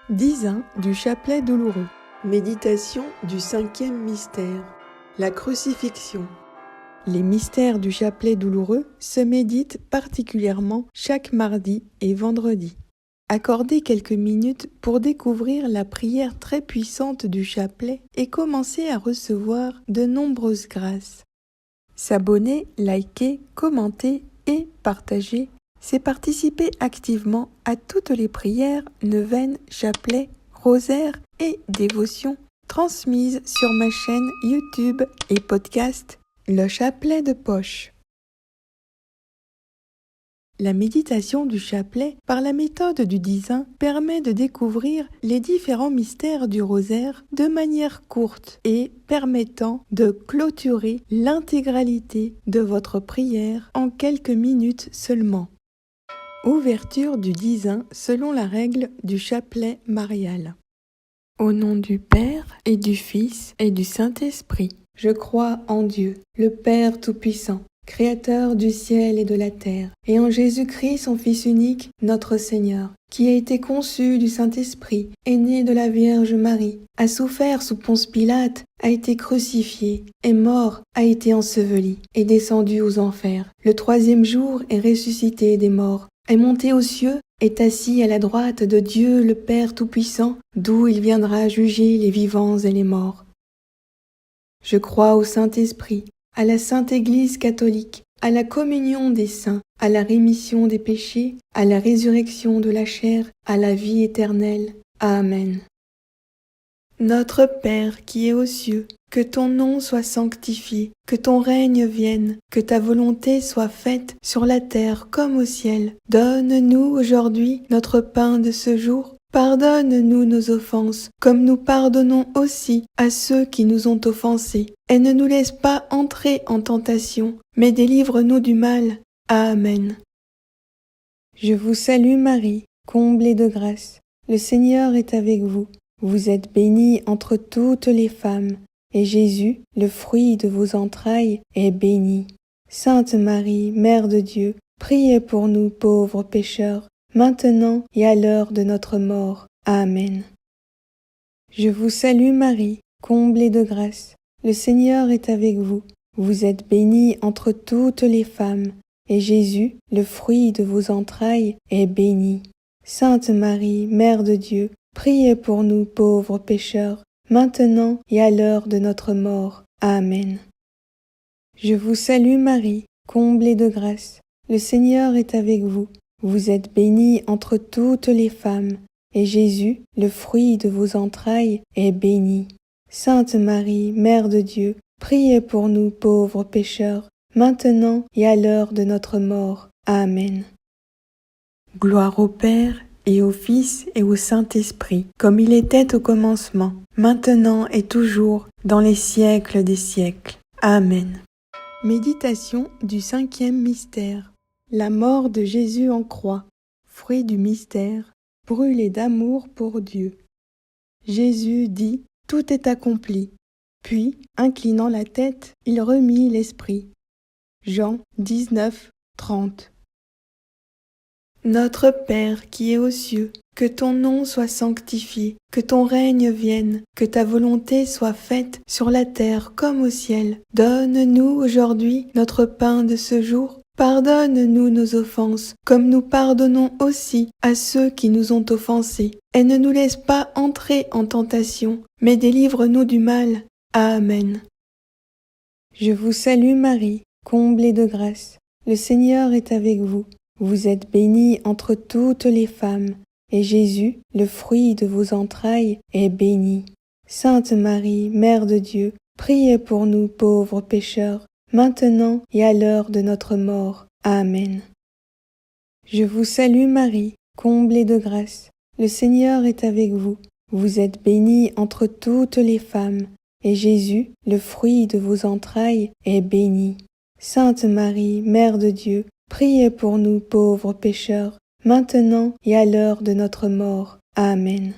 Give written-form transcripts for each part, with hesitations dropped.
Dizain du chapelet douloureux. Méditation du 5e mystère, la crucifixion. Les mystères du chapelet douloureux se méditent particulièrement chaque mardi et vendredi. Accordez quelques minutes pour découvrir la prière très puissante du chapelet et commencer à recevoir de nombreuses grâces. S'abonner, liker, commenter et partager, c'est participer activement à toutes les prières, neuvaines, chapelets, rosaires et dévotions transmises sur ma chaîne YouTube et podcast Le Chapelet de Poche. La méditation du chapelet par la méthode du dizain permet de découvrir les différents mystères du rosaire de manière courte et permettant de clôturer l'intégralité de votre prière en quelques minutes seulement. Ouverture du dizain selon la règle du chapelet marial. Au nom du Père et du Fils et du Saint-Esprit, je crois en Dieu, le Père Tout-Puissant, Créateur du ciel et de la terre, et en Jésus-Christ, son Fils unique, notre Seigneur, qui a été conçu du Saint-Esprit, est né de la Vierge Marie, a souffert sous Ponce Pilate, a été crucifié, est mort, a été enseveli, est descendu aux enfers. Le 3e jour est ressuscité des morts, est monté aux cieux, est assis à la droite de Dieu le Père Tout-Puissant, d'où il viendra juger les vivants et les morts. Je crois au Saint-Esprit, à la Sainte Église catholique, à la communion des saints, à la rémission des péchés, à la résurrection de la chair, à la vie éternelle. Amen. Notre Père qui es aux cieux, que ton nom soit sanctifié, que ton règne vienne, que ta volonté soit faite sur la terre comme au ciel. Donne-nous aujourd'hui notre pain de ce jour. Pardonne-nous nos offenses, comme nous pardonnons aussi à ceux qui nous ont offensés. Et ne nous laisse pas entrer en tentation, mais délivre-nous du mal. Amen. Je vous salue Marie, comblée de grâce. Le Seigneur est avec vous. Vous êtes bénie entre toutes les femmes, et Jésus, le fruit de vos entrailles, est béni. Sainte Marie, Mère de Dieu, priez pour nous pauvres pécheurs, maintenant et à l'heure de notre mort. Amen. Je vous salue Marie, comblée de grâce. Le Seigneur est avec vous. Vous êtes bénie entre toutes les femmes, et Jésus, le fruit de vos entrailles, est béni. Sainte Marie, Mère de Dieu, priez pour nous pauvres pécheurs, maintenant et à l'heure de notre mort. Amen. Je vous salue Marie, comblée de grâce. Le Seigneur est avec vous. Vous êtes bénie entre toutes les femmes, et Jésus, le fruit de vos entrailles, est béni. Sainte Marie, Mère de Dieu, priez pour nous pauvres pécheurs, maintenant et à l'heure de notre mort. Amen. Gloire au Père, et au Fils et au Saint-Esprit, comme il était au commencement, maintenant et toujours, dans les siècles des siècles. Amen. Méditation du 5e mystère. La mort de Jésus en croix, fruit du mystère, brûlé d'amour pour Dieu. Jésus dit « Tout est accompli ». Puis, inclinant la tête, il remit l'esprit. Jean 19, 30. Notre Père qui es aux cieux, que ton nom soit sanctifié, que ton règne vienne, que ta volonté soit faite sur la terre comme au ciel. Donne-nous aujourd'hui notre pain de ce jour. Pardonne-nous nos offenses, comme nous pardonnons aussi à ceux qui nous ont offensés. Et ne nous laisse pas entrer en tentation, mais délivre-nous du mal. Amen. Je vous salue Marie, comblée de grâce. Le Seigneur est avec vous. Vous êtes bénie entre toutes les femmes, et Jésus, le fruit de vos entrailles, est béni. Sainte Marie, Mère de Dieu, priez pour nous pauvres pécheurs, maintenant et à l'heure de notre mort. Amen. Je vous salue Marie, comblée de grâce. Le Seigneur est avec vous. Vous êtes bénie entre toutes les femmes, et Jésus, le fruit de vos entrailles, est béni. Sainte Marie, Mère de Dieu, priez pour nous pauvres pécheurs, maintenant et à l'heure de notre mort. Amen.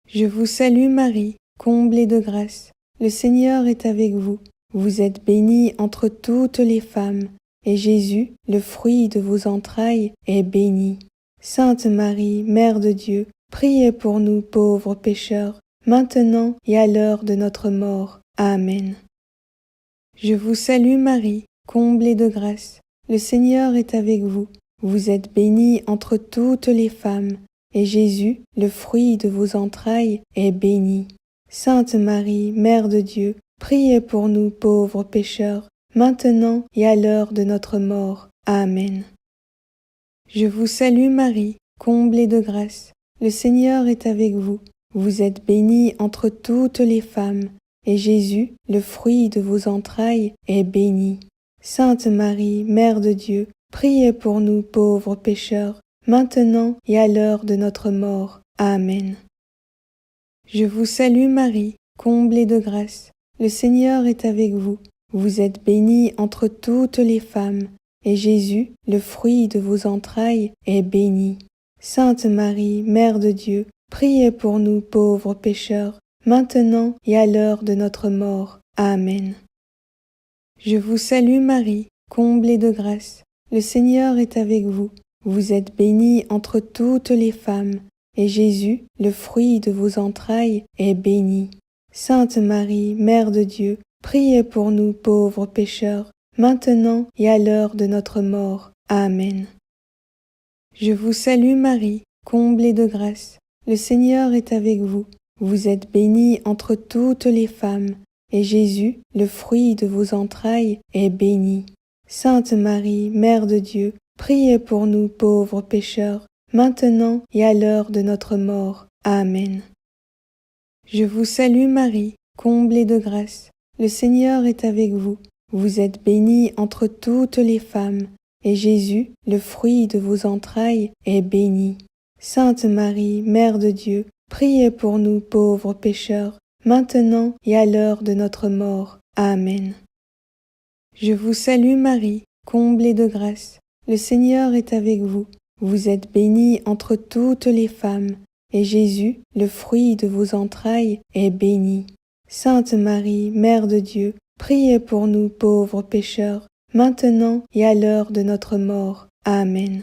Je vous salue Marie, comblée de grâce. Le Seigneur est avec vous. Vous êtes bénie entre toutes les femmes, et Jésus, le fruit de vos entrailles, est béni. Sainte Marie, Mère de Dieu, priez pour nous pauvres pécheurs, maintenant et à l'heure de notre mort. Amen. Je vous salue Marie, comblée de grâce, le Seigneur est avec vous. Vous êtes bénie entre toutes les femmes, et Jésus, le fruit de vos entrailles, est béni. Sainte Marie, Mère de Dieu, priez pour nous pauvres pécheurs, maintenant et à l'heure de notre mort. Amen. Je vous salue Marie, comblée de grâce, le Seigneur est avec vous. Vous êtes bénie entre toutes les femmes, et Jésus, le fruit de vos entrailles, est béni. Sainte Marie, Mère de Dieu, priez pour nous pauvres pécheurs, maintenant et à l'heure de notre mort. Amen. Je vous salue Marie, comblée de grâce, le Seigneur est avec vous. Vous êtes bénie entre toutes les femmes, et Jésus, le fruit de vos entrailles, est béni. Sainte Marie, Mère de Dieu, priez pour nous pauvres pécheurs, maintenant et à l'heure de notre mort. Amen. Je vous salue Marie, comblée de grâce, le Seigneur est avec vous. Vous êtes bénie entre toutes les femmes, et Jésus, le fruit de vos entrailles, est béni. Sainte Marie, Mère de Dieu, priez pour nous pauvres pécheurs, maintenant et à l'heure de notre mort. Amen. Je vous salue Marie, comblée de grâce, le Seigneur est avec vous. Vous êtes bénie entre toutes les femmes, et Jésus, le fruit de vos entrailles, est béni. Sainte Marie, Mère de Dieu, priez pour nous pauvres pécheurs, maintenant et à l'heure de notre mort. Amen. Je vous salue Marie, comblée de grâce, le Seigneur est avec vous. Vous êtes bénie entre toutes les femmes, et Jésus, le fruit de vos entrailles, est béni. Sainte Marie, Mère de Dieu, priez pour nous pauvres pécheurs, maintenant et à l'heure de notre mort. Amen. Je vous salue Marie, comblée de grâce, le Seigneur est avec vous. Vous êtes bénie entre toutes les femmes, et Jésus, le fruit de vos entrailles, est béni. Sainte Marie, Mère de Dieu, priez pour nous pauvres pécheurs, maintenant et à l'heure de notre mort. Amen.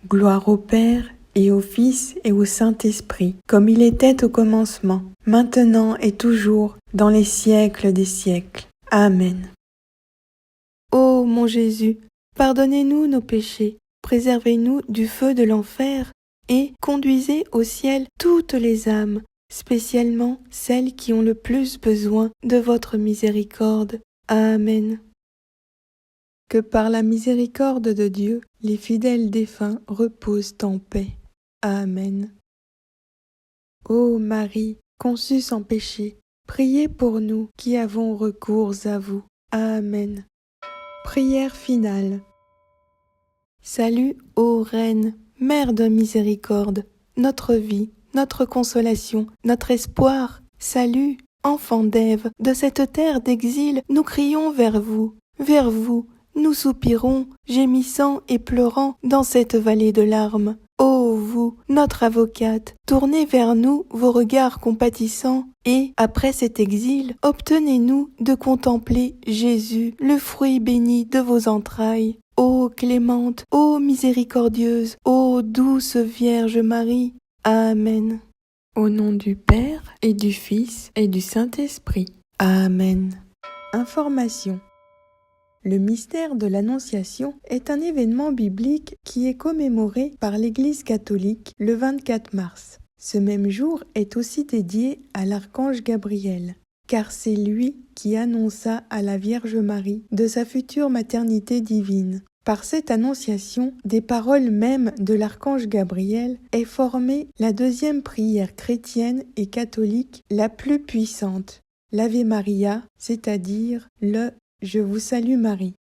Gloire au Père, et au Fils, et au Saint-Esprit, comme il était au commencement, maintenant et toujours, dans les siècles des siècles. Amen. Ô mon Jésus, pardonnez-nous nos péchés, préservez-nous du feu de l'enfer, et conduisez au ciel toutes les âmes, spécialement celles qui ont le plus besoin de votre miséricorde. Amen. Que par la miséricorde de Dieu, les fidèles défunts reposent en paix. Amen. Ô Marie, conçue sans péché, priez pour nous qui avons recours à vous. Amen. Prière finale. Salut, ô Reine, Mère de miséricorde, notre vie, notre consolation, notre espoir. Salut, enfant d'Ève, de cette terre d'exil, nous crions vers vous, nous soupirons, gémissant et pleurant dans cette vallée de larmes. Ô vous, notre avocate, tournez vers nous vos regards compatissants, et, après cet exil, obtenez-nous de contempler Jésus, le fruit béni de vos entrailles. Ô clémente, ô miséricordieuse, ô douce Vierge Marie. Amen. Au nom du Père, et du Fils, et du Saint-Esprit. Amen. Information. Le mystère de l'Annonciation est un événement biblique qui est commémoré par l'Église catholique le 24 mars. Ce même jour est aussi dédié à l'archange Gabriel, car c'est lui qui annonça à la Vierge Marie de sa future maternité divine. Par cette annonciation, des paroles même de l'archange Gabriel est formée la deuxième prière chrétienne et catholique la plus puissante, l'Ave Maria, c'est-à-dire le « Je vous salue Marie ».